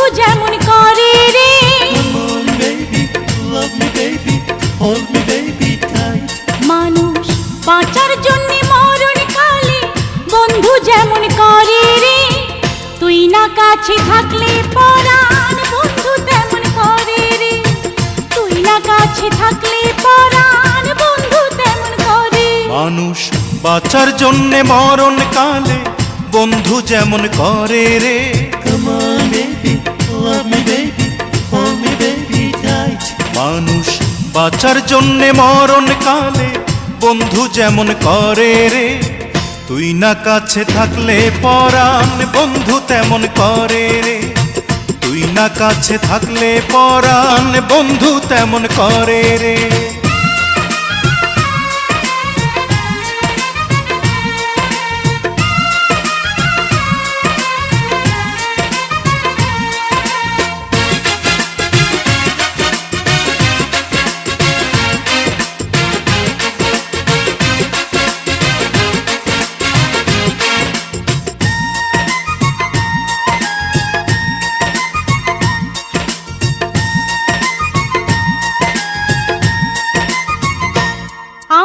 বন্ধু যেমন করে রে। Come on baby, love me baby, hold me baby tight. মানুষ বাঁচার জন্যে মরণ কালে বন্ধু যেমন করে রে। তুই না কাছে থাকলে পরাণ বন্ধু তেমন করে রে। তুই না কাছে থাকলে পরাণ বন্ধু তেমন করে। মানুষ বাঁচার জন্যে মরণ কালে বন্ধু যেমন করে রে। Come on baby, love me baby, hold me baby tight. মানুষ বাঁচার জন্যে মরণ কালে বন্ধু যেমন করে রে। তুই না কাছে থাকলে পরাণ বন্ধু তেমন করে রে। তুই না কাছে থাকলে পরাণ বন্ধু তেমন করে রে।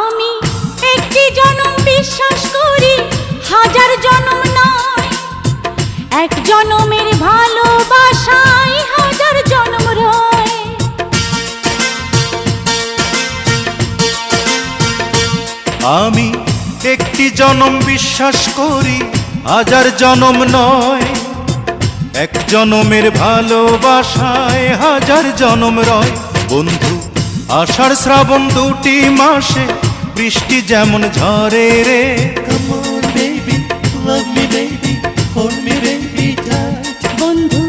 আমি একটি জনম বিশ্বাস করি, হাজার জনম নয়। এক জনমের ভালোবাসায় হাজার জনম রয়। আমি একটি জনম বিশ্বাস করি, হাজার জনম নয়। এক জনমের ভালোবাসায় হাজার জনম রয়। বন্ধু আষাঢ় শ্রাবণ দুটি মাসে বৃষ্টি যেমন ঝরে রে। Come on baby, love me baby, hold me baby tight. বন্ধু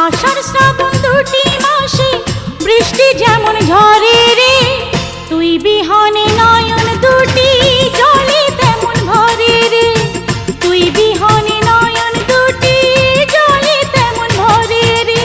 আষাঢ় শ্রাবণ দুটি মাসে বৃষ্টি যেমন ঝরে রে। তুই বিহনে নয়ন দুটি জলে তেমন ভরে রে। তুই বিহনে নয়ন দুটি জলে তেমন ভরে রে।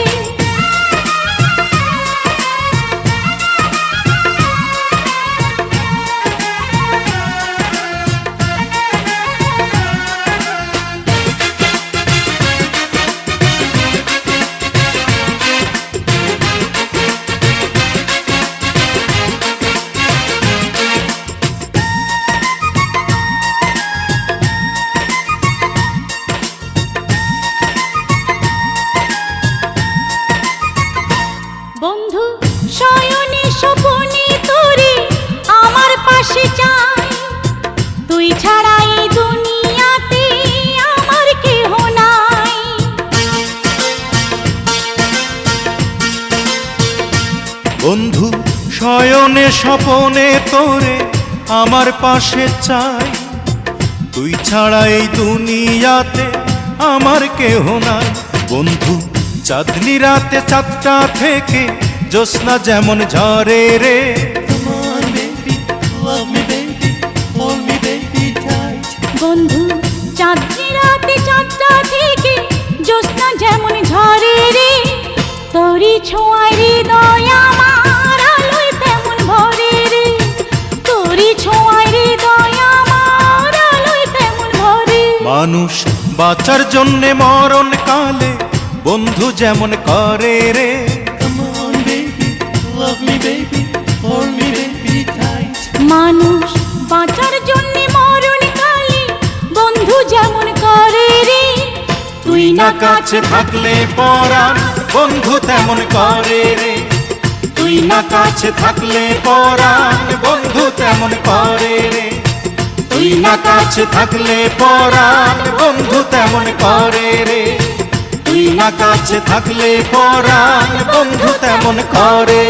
বন্ধু শয়নে স্বপনে তোরে আমার পাশে চাই। তুই ছাড়া এই দুনিয়াতে আমার কেহ নাই। বন্ধু শয়নে স্বপনে তোরে আমার পাশে চাই। তুই ছাড়া এই দুনিয়াতে আমার কেহ নাই। বন্ধু চাঁদনি রাতে চাঁদটা থেকে জ্যোৎস্না যেমন ঝরে রে। Come on baby, love me baby, hold me baby tight. বন্ধু চাঁদনি রাতে চাঁদটা থেকে জ্যোৎস্না যেমন ঝরে রে। তোরি ছোঁয়ায় হৃদয় আমার আলোয় তেমন ভরে রে। তোরি ছোঁয়ায় হৃদয় আমার আলোয় তেমন ভরে। মানুষ বাঁচার জন্যে মরণ কালে বন্ধু যেমন করে রে। Come on baby, love me baby, hold me baby tight. মানুষ বাঁচার জন্যে মরণ কালে বন্ধু যেমন করে রে। তুই না কাছে থাকলে পরাণ বন্ধু তেমন করে রে। তুই না কাছে থাকলে পরাণ বন্ধু তেমন করে রে। তুই না কাছে থাকলে পরাণ বন্ধু তেমন করে রে। তুই না কাছে থাকলে পরাণ বন্ধু তেমন করে।